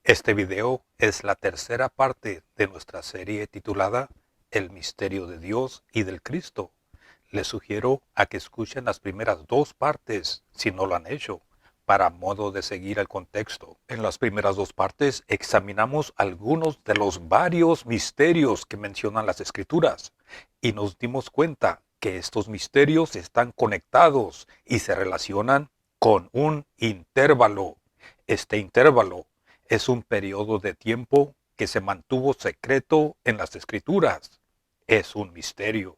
Este video es la tercera parte de nuestra serie titulada El misterio de Dios y del Cristo. Les sugiero a que escuchen las primeras dos partes, si no lo han hecho, para modo de seguir el contexto. En las primeras dos partes examinamos algunos de los varios misterios que mencionan las Escrituras y nos dimos cuenta que estos misterios están conectados y se relacionan con un intervalo. Este intervalo es un periodo de tiempo que se mantuvo secreto en las Escrituras. Es un misterio.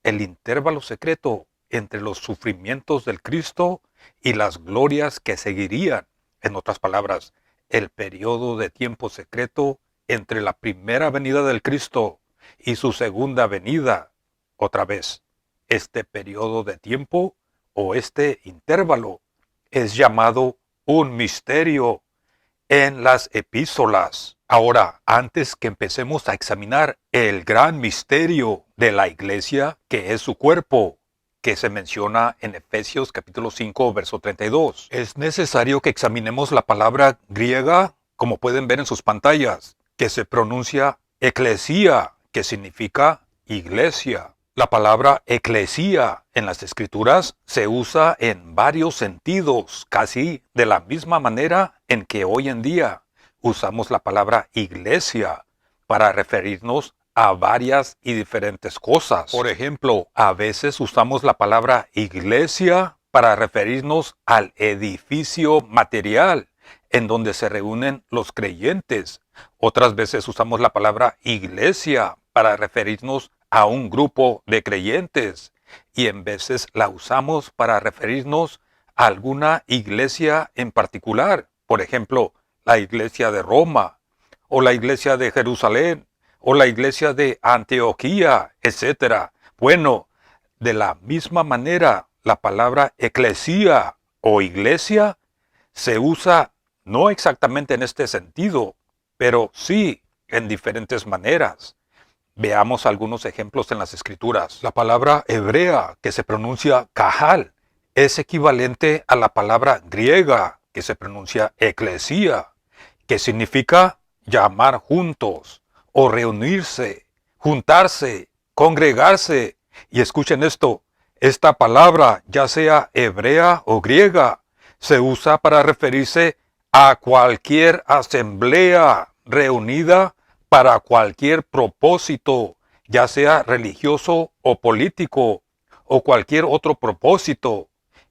El intervalo secreto entre los sufrimientos del Cristo y las glorias que seguirían. En otras palabras, el periodo de tiempo secreto entre la primera venida del Cristo y su segunda venida. Otra vez, este periodo de tiempo o este intervalo es llamado un misterio en las epístolas. Ahora, antes que empecemos a examinar el gran misterio de la iglesia, que es su cuerpo, que se menciona en Efesios capítulo 5, verso 32, es necesario que examinemos la palabra griega, como pueden ver en sus pantallas, que se pronuncia eclesia, que significa iglesia. La palabra eclesia en las Escrituras se usa en varios sentidos, casi de la misma manera en que hoy en día usamos la palabra iglesia para referirnos a varias y diferentes cosas. Por ejemplo, a veces usamos la palabra iglesia para referirnos al edificio material en donde se reúnen los creyentes. Otras veces usamos la palabra iglesia para referirnos a un grupo de creyentes y en veces la usamos para referirnos a alguna iglesia en particular. Por ejemplo, la iglesia de Roma o la iglesia de Jerusalén o la iglesia de Antioquía, etc. Bueno, de la misma manera, la palabra eclesia o iglesia se usa no exactamente en este sentido, pero sí en diferentes maneras. Veamos algunos ejemplos en las Escrituras. La palabra hebrea, que se pronuncia kahal, es equivalente a la palabra griega, que se pronuncia eclesia, que significa llamar juntos, o reunirse, juntarse, congregarse. Y escuchen esto, esta palabra, ya sea hebrea o griega, se usa para referirse a cualquier asamblea reunida para cualquier propósito, ya sea religioso o político, o cualquier otro propósito.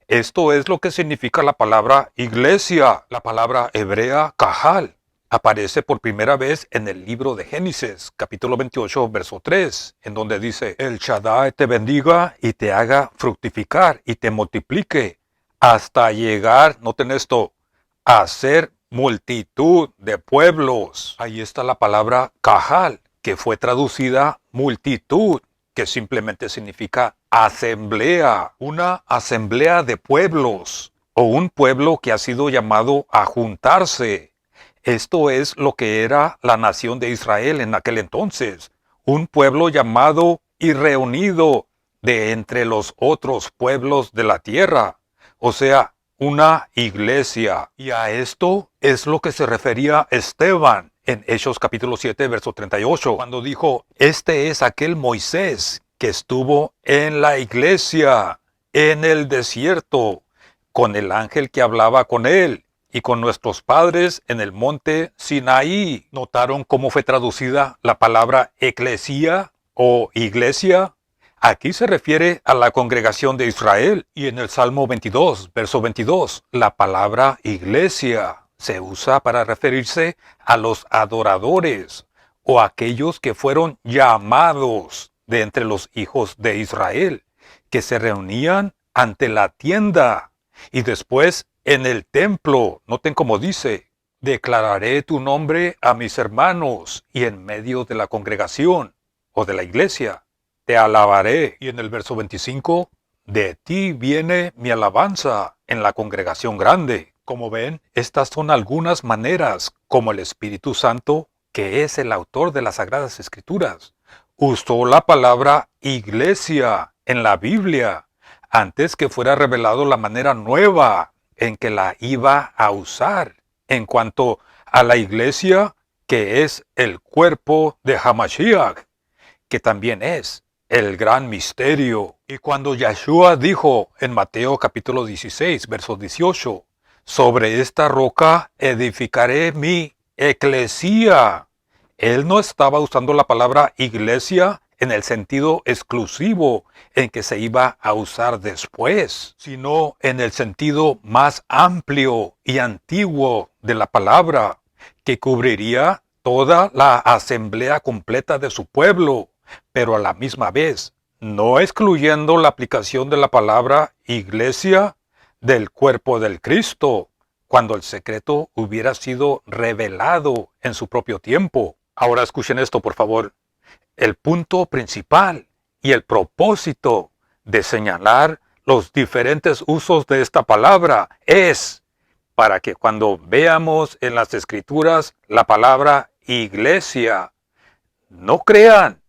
Esto es lo que significa la palabra iglesia. La palabra hebrea kahal aparece por primera vez en el libro de Génesis, capítulo 28, verso 3, en donde dice: El Shaddai te bendiga y te haga fructificar y te multiplique hasta llegar, noten esto, a ser multitud de pueblos. Ahí está la palabra kahal, que fue traducida multitud, que simplemente significa asamblea, una asamblea de pueblos, o un pueblo que ha sido llamado a juntarse. Esto es lo que era la nación de Israel en aquel entonces, un pueblo llamado y reunido de entre los otros pueblos de la tierra, o sea, una iglesia. Y a esto es lo que se refería Esteban en Hechos capítulo 7, verso 38, cuando dijo: Este es aquel Moisés que estuvo en la iglesia, en el desierto, con el ángel que hablaba con él, y con nuestros padres en el monte Sinaí. ¿Notaron cómo fue traducida la palabra eclesia o iglesia? Aquí se refiere a la congregación de Israel, y en el Salmo 22, verso 22, la palabra iglesia se usa para referirse a los adoradores o aquellos que fueron llamados de entre los hijos de Israel, que se reunían ante la tienda y después en el templo. Noten cómo dice: declararé tu nombre a mis hermanos, y en medio de la congregación o de la iglesia te alabaré. Y en el verso 25, de ti viene mi alabanza en la congregación grande. Como ven, estas son algunas maneras como el Espíritu Santo, que es el autor de las Sagradas Escrituras, usó la palabra iglesia en la Biblia antes que fuera revelado la manera nueva en que la iba a usar en cuanto a la iglesia que es el cuerpo de Hamashiach, que también es el gran misterio. Y cuando Yeshua dijo en Mateo capítulo 16, verso 18, sobre esta roca edificaré mi eclesía. Él no estaba usando la palabra iglesia en el sentido exclusivo en que se iba a usar después, sino en el sentido más amplio y antiguo de la palabra, que cubriría toda la asamblea completa de su pueblo, pero a la misma vez no excluyendo la aplicación de la palabra iglesia del cuerpo del Cristo, cuando el secreto hubiera sido revelado en su propio tiempo. Ahora escuchen esto, por favor. El punto principal y el propósito de señalar los diferentes usos de esta palabra es para que cuando veamos en las Escrituras la palabra iglesia, no crean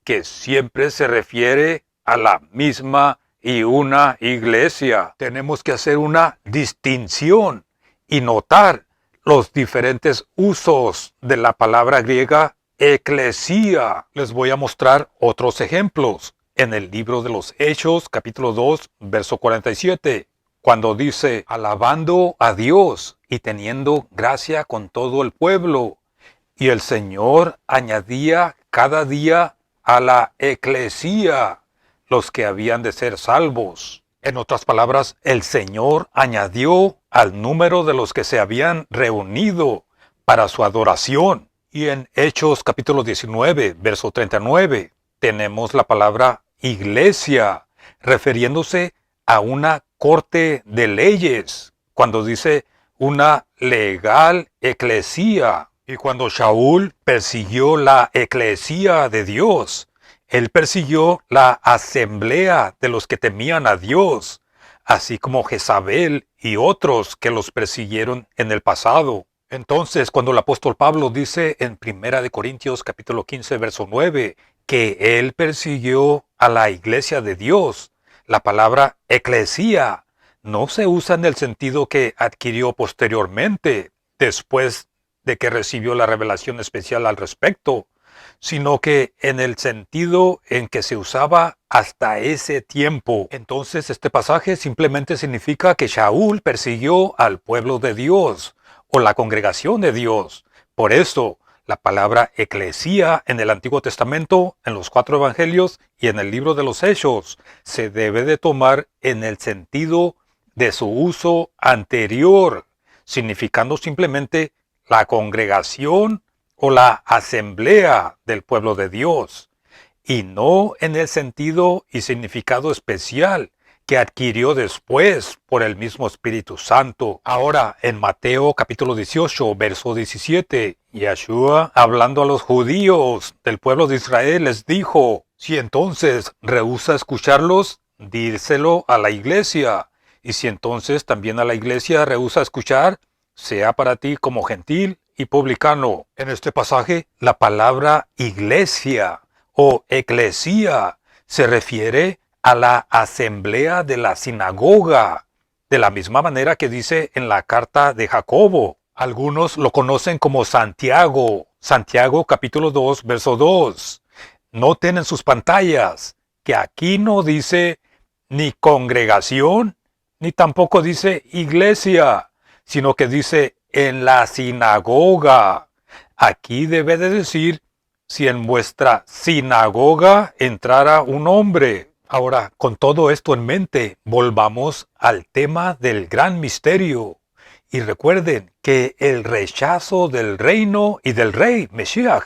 que siempre se refiere a la misma y una iglesia. Tenemos que hacer una distinción y notar los diferentes usos de la palabra griega eclesía. Les voy a mostrar otros ejemplos en el libro de los Hechos, capítulo 2, verso 47, cuando dice, alabando a Dios y teniendo gracia con todo el pueblo, y el Señor añadía cada día a la eclesía los que habían de ser salvos. En otras palabras, el Señor añadió al número de los que se habían reunido para su adoración. Y en Hechos capítulo 19, verso 39, tenemos la palabra iglesia, refiriéndose a una corte de leyes, cuando dice una legal eclesía. Y cuando Shaul persiguió la eclesía de Dios, él persiguió la asamblea de los que temían a Dios, así como Jezabel y otros que los persiguieron en el pasado. Entonces, cuando el apóstol Pablo dice en 1 Corintios capítulo 15, verso 9, que él persiguió a la iglesia de Dios, la palabra eclesía no se usa en el sentido que adquirió posteriormente, después de que recibió la revelación especial al respecto, sino que en el sentido en que se usaba hasta ese tiempo. Entonces este pasaje simplemente significa que Shaul persiguió al pueblo de Dios, o la congregación de Dios. Por eso, la palabra eclesía en el Antiguo Testamento, en los 4 evangelios y en el libro de los Hechos, se debe de tomar en el sentido de su uso anterior, significando simplemente la congregación o la asamblea del pueblo de Dios, y no en el sentido y significado especial que adquirió después por el mismo Espíritu Santo. Ahora, en Mateo capítulo 18, verso 17, Yeshua, hablando a los judíos del pueblo de Israel, les dijo, si entonces rehúsa escucharlos, dírselo a la iglesia, y si entonces también a la iglesia rehúsa escuchar, sea para ti como gentil y publicano. En este pasaje, la palabra iglesia o eclesía se refiere a la asamblea de la sinagoga, de la misma manera que dice en la carta de Jacobo. Algunos lo conocen como Santiago. Santiago capítulo 2, verso 2. Noten en sus pantallas que aquí no dice ni congregación, ni tampoco dice iglesia, sino que dice en la sinagoga. Aquí debe de decir si en vuestra sinagoga entrara un hombre. Ahora, con todo esto en mente, volvamos al tema del gran misterio. Y recuerden que el rechazo del reino y del rey, Mesías,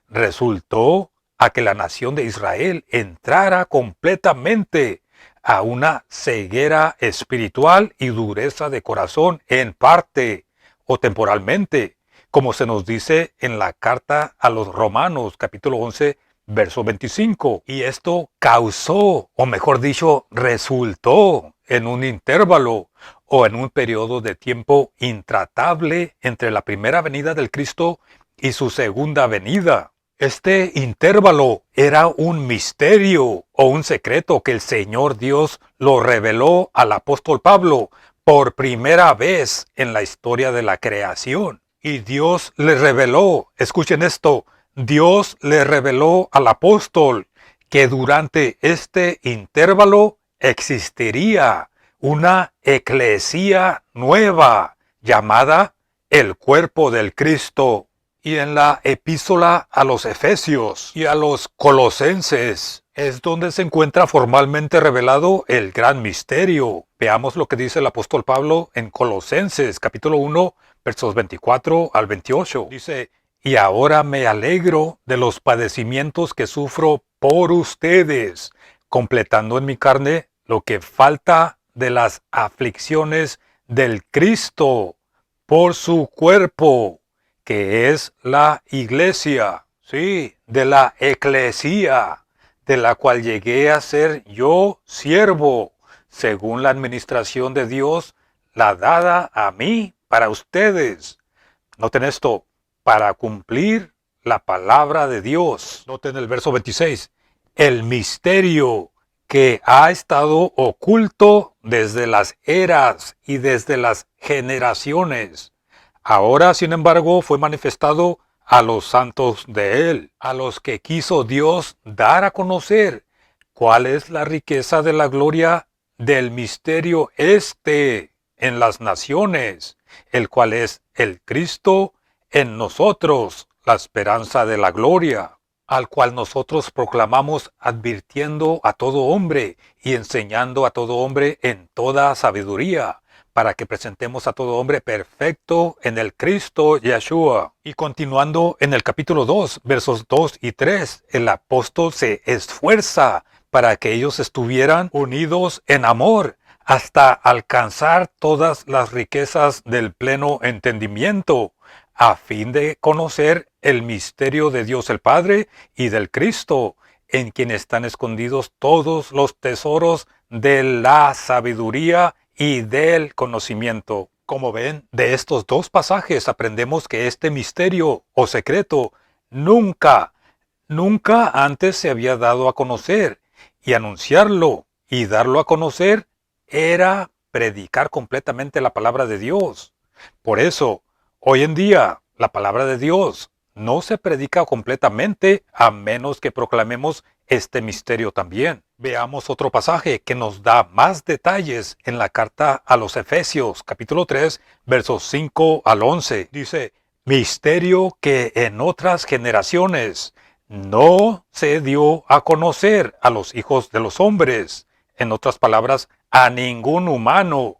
resultó a que la nación de Israel entrara completamente a una ceguera espiritual y dureza de corazón en parte o temporalmente, como se nos dice en la carta a los Romanos, capítulo 11, verso 25. Y esto causó, o mejor dicho, resultó en un intervalo o en un periodo de tiempo intratable entre la primera venida del Cristo y su segunda venida. Este intervalo era un misterio o un secreto que el Señor Dios lo reveló al apóstol Pablo por primera vez en la historia de la creación. Y Dios le reveló, escuchen esto, Dios le reveló al apóstol que durante este intervalo existiría una eclesía nueva llamada el cuerpo del Cristo. Y en la epístola a los Efesios y a los Colosenses es donde se encuentra formalmente revelado el gran misterio. Veamos lo que dice el apóstol Pablo en Colosenses capítulo 1, versos 24 al 28. Dice, y ahora me alegro de los padecimientos que sufro por ustedes, completando en mi carne lo que falta de las aflicciones del Cristo por su cuerpo, que es la iglesia, sí, de la eclesía, de la cual llegué a ser yo siervo, según la administración de Dios, la dada a mí para ustedes. Noten esto, para cumplir la palabra de Dios. Noten el verso 26, el misterio que ha estado oculto desde las eras y desde las generaciones. Ahora, sin embargo, fue manifestado a los santos de él, a los que quiso Dios dar a conocer cuál es la riqueza de la gloria del misterio en las naciones, el cual es el Cristo en nosotros, la esperanza de la gloria, al cual nosotros proclamamos advirtiendo a todo hombre y enseñando a todo hombre en toda sabiduría, para que presentemos a todo hombre perfecto en el Cristo Yeshua. Y continuando en el capítulo 2, versos 2 y 3, el apóstol se esfuerza para que ellos estuvieran unidos en amor, hasta alcanzar todas las riquezas del pleno entendimiento, a fin de conocer el misterio de Dios el Padre y del Cristo, en quien están escondidos todos los tesoros de la sabiduría y del conocimiento. Como ven, de estos dos pasajes aprendemos que este misterio o secreto nunca antes se había dado a conocer, y anunciarlo y darlo a conocer era predicar completamente la palabra de Dios. Por eso, hoy en día, la palabra de Dios no se predica completamente a menos que proclamemos este misterio también. Veamos otro pasaje que nos da más detalles en la carta a los Efesios, capítulo 3, versos 5 al 11. Dice, misterio que en otras generaciones no se dio a conocer a los hijos de los hombres, en otras palabras, a ningún humano,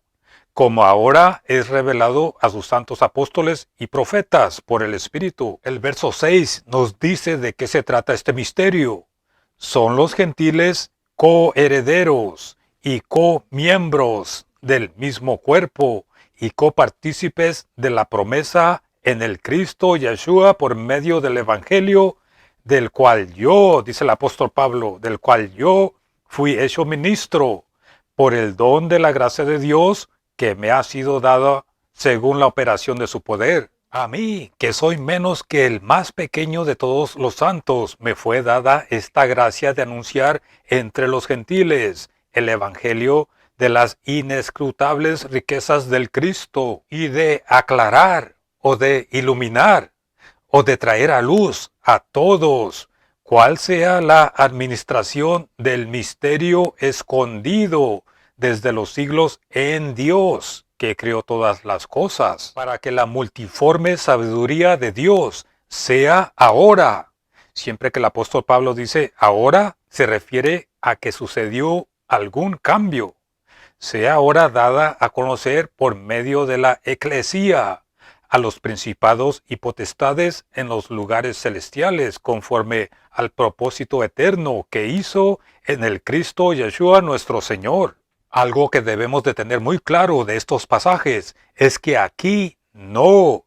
como ahora es revelado a sus santos apóstoles y profetas por el Espíritu. El verso 6 nos dice de qué se trata este misterio. Son los gentiles coherederos y comiembros del mismo cuerpo y copartícipes de la promesa en el Cristo Yeshua por medio del Evangelio, del cual yo, dice el apóstol Pablo, del cual yo fui hecho ministro por el don de la gracia de Dios que me ha sido dada según la operación de su poder. A mí, que soy menos que el más pequeño de todos los santos, me fue dada esta gracia de anunciar entre los gentiles el evangelio de las inescrutables riquezas del Cristo, y de aclarar, o de iluminar, o de traer a luz a todos cuál sea la administración del misterio escondido desde los siglos en Dios, que creó todas las cosas, para que la multiforme sabiduría de Dios sea ahora. Siempre que el apóstol Pablo dice ahora, se refiere a que sucedió algún cambio. Sea ahora dada a conocer por medio de la eclesía a los principados y potestades en los lugares celestiales, conforme al propósito eterno que hizo en el Cristo Yeshua nuestro Señor. Algo que debemos de tener muy claro de estos pasajes es que aquí no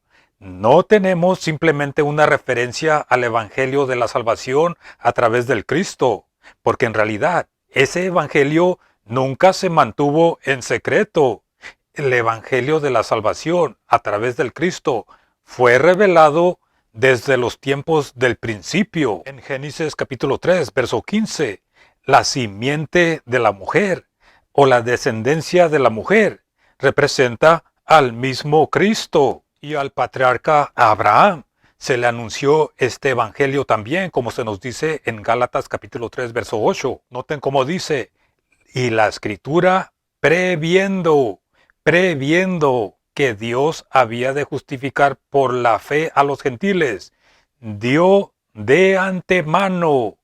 tenemos simplemente una referencia al Evangelio de la salvación a través del Cristo, porque en realidad ese Evangelio nunca se mantuvo en secreto. El Evangelio de la salvación a través del Cristo fue revelado desde los tiempos del principio. En Génesis capítulo 3, verso 15, la simiente de la mujer o la descendencia de la mujer representa al mismo Cristo. Y al patriarca Abraham se le anunció este evangelio también, como se nos dice en Gálatas capítulo 3, verso 8. Noten cómo dice, y la escritura previendo que Dios había de justificar por la fe a los gentiles, dio de antemano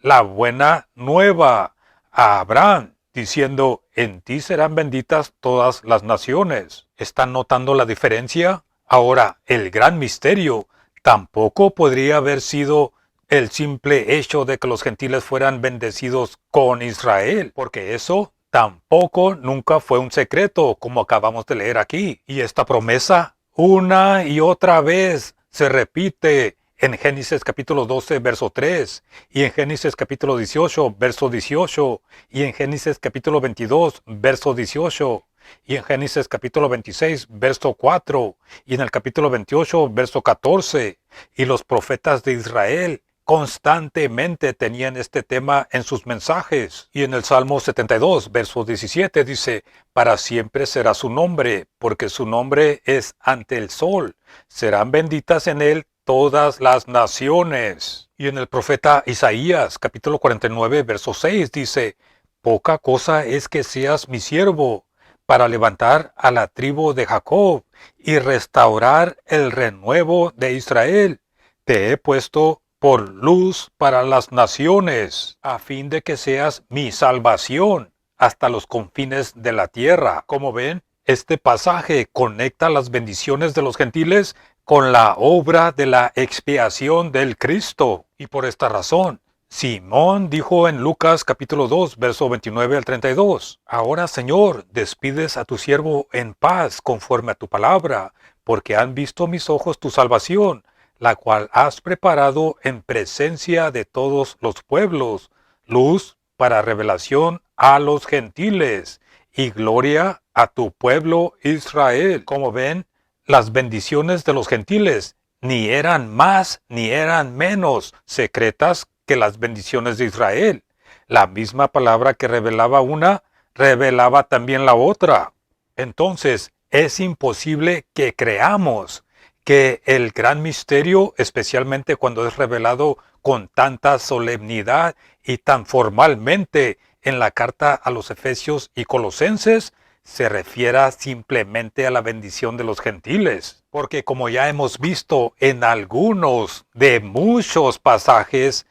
la buena nueva a Abraham, diciendo, en ti serán benditas todas las naciones. ¿Están notando la diferencia? Ahora, el gran misterio tampoco podría haber sido el simple hecho de que los gentiles fueran bendecidos con Israel, porque eso tampoco nunca fue un secreto, como acabamos de leer aquí. Y esta promesa una y otra vez se repite en Génesis capítulo 12, verso 3, y en Génesis capítulo 18, verso 18, y en Génesis capítulo 22, verso 18, y en Génesis capítulo 26, verso 4, y en el capítulo 28, verso 14, y los profetas de Israel constantemente tenían este tema en sus mensajes. Y en el Salmo 72, verso 17 dice, para siempre será su nombre, porque su nombre es ante el sol. Serán benditas en él todas las naciones. Y en el profeta Isaías, capítulo 49, verso 6 dice, poca cosa es que seas mi siervo, para levantar a la tribu de Jacob y restaurar el renuevo de Israel. Te he puesto por luz para las naciones, a fin de que seas mi salvación hasta los confines de la tierra. Como ven, este pasaje conecta las bendiciones de los gentiles con la obra de la expiación del Cristo. Y por esta razón, Simón dijo en Lucas capítulo 2, verso 29 al 32, ahora, Señor, despides a tu siervo en paz conforme a tu palabra, porque han visto mis ojos tu salvación, la cual has preparado en presencia de todos los pueblos, luz para revelación a los gentiles y gloria a tu pueblo Israel. Como ven, las bendiciones de los gentiles ni eran más ni eran menos secretas que las bendiciones de Israel. La misma palabra que revelaba una, revelaba también la otra. Entonces, es imposible que creamos que el gran misterio, especialmente cuando es revelado con tanta solemnidad y tan formalmente en la carta a los Efesios y Colosenses, se refiera simplemente a la bendición de los gentiles. Porque como ya hemos visto en algunos de muchos pasajes,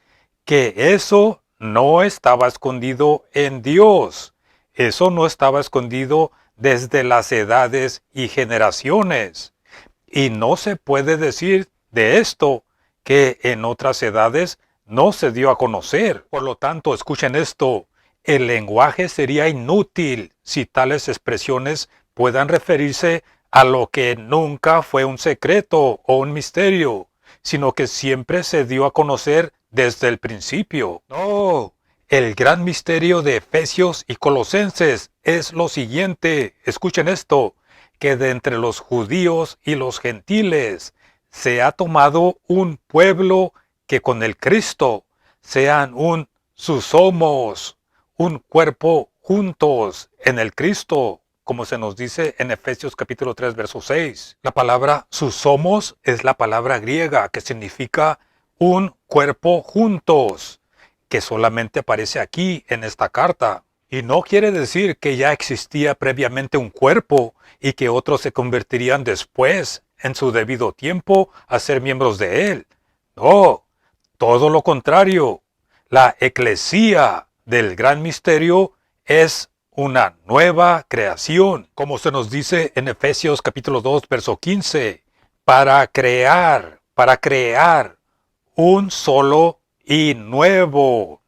que eso no estaba escondido en Dios. Eso no estaba escondido desde las edades y generaciones. Y no se puede decir de esto que en otras edades no se dio a conocer. Por lo tanto, escuchen esto, el lenguaje sería inútil si tales expresiones puedan referirse a lo que nunca fue un secreto o un misterio, sino que siempre se dio a conocer desde el principio. No, el gran misterio de Efesios y Colosenses es lo siguiente, escuchen esto, que de entre los judíos y los gentiles se ha tomado un pueblo que con el Cristo sean un susomos, un cuerpo juntos en el Cristo, como se nos dice en Efesios capítulo 3, verso 6. La palabra susomos es la palabra griega que significa un cuerpo juntos, que solamente aparece aquí en esta carta. Y no quiere decir que ya existía previamente un cuerpo y que otros se convertirían después, en su debido tiempo, a ser miembros de él. No, todo lo contrario. La eclesía del gran misterio es una nueva creación, como se nos dice en Efesios capítulo 2, verso 15, para crear un solo y nuevo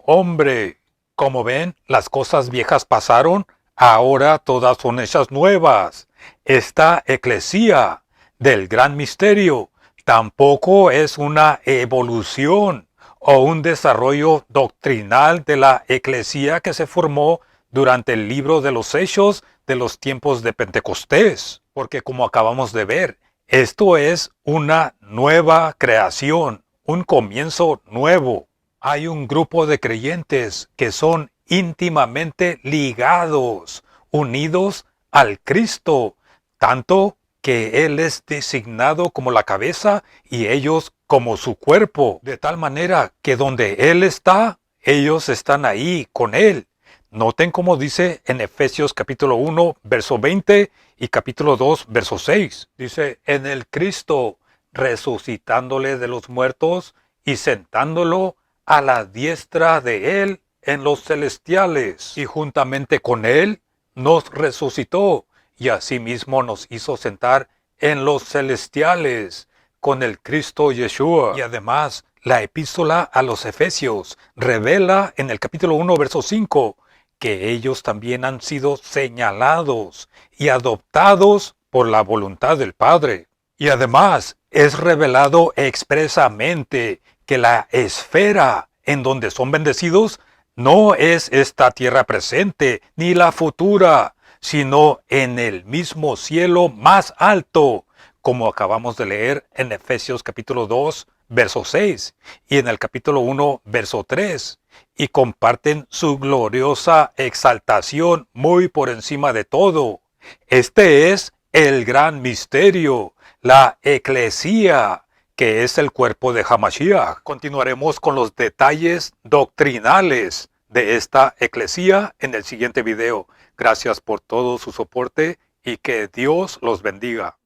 hombre. Como ven, las cosas viejas pasaron, ahora todas son hechas nuevas. Esta eclesía del gran misterio tampoco es una evolución o un desarrollo doctrinal de la eclesía que se formó durante el libro de los Hechos de los tiempos de Pentecostés. Porque como acabamos de ver, esto es una nueva creación, un comienzo nuevo. Hay un grupo de creyentes que son íntimamente ligados, unidos al Cristo, tanto que Él es designado como la cabeza y ellos como su cuerpo, de tal manera que donde Él está, ellos están ahí con Él. Noten cómo dice en Efesios capítulo 1, verso 20 y capítulo 2, verso 6. Dice, en el Cristo, resucitándole de los muertos y sentándolo a la diestra de Él en los celestiales. Y juntamente con Él nos resucitó y asimismo nos hizo sentar en los celestiales con el Cristo Yeshua. Y además, la epístola a los Efesios revela en el capítulo 1, verso 5, que ellos también han sido señalados y adoptados por la voluntad del Padre. Y además, es revelado expresamente que la esfera en donde son bendecidos no es esta tierra presente ni la futura, sino en el mismo cielo más alto, como acabamos de leer en Efesios capítulo 2, verso 6, y en el capítulo 1, verso 3, y comparten su gloriosa exaltación muy por encima de todo. Este es el gran misterio, la eclesía, que es el cuerpo de Hamashiach. Continuaremos con los detalles doctrinales de esta eclesía en el siguiente video. Gracias por todo su soporte y que Dios los bendiga.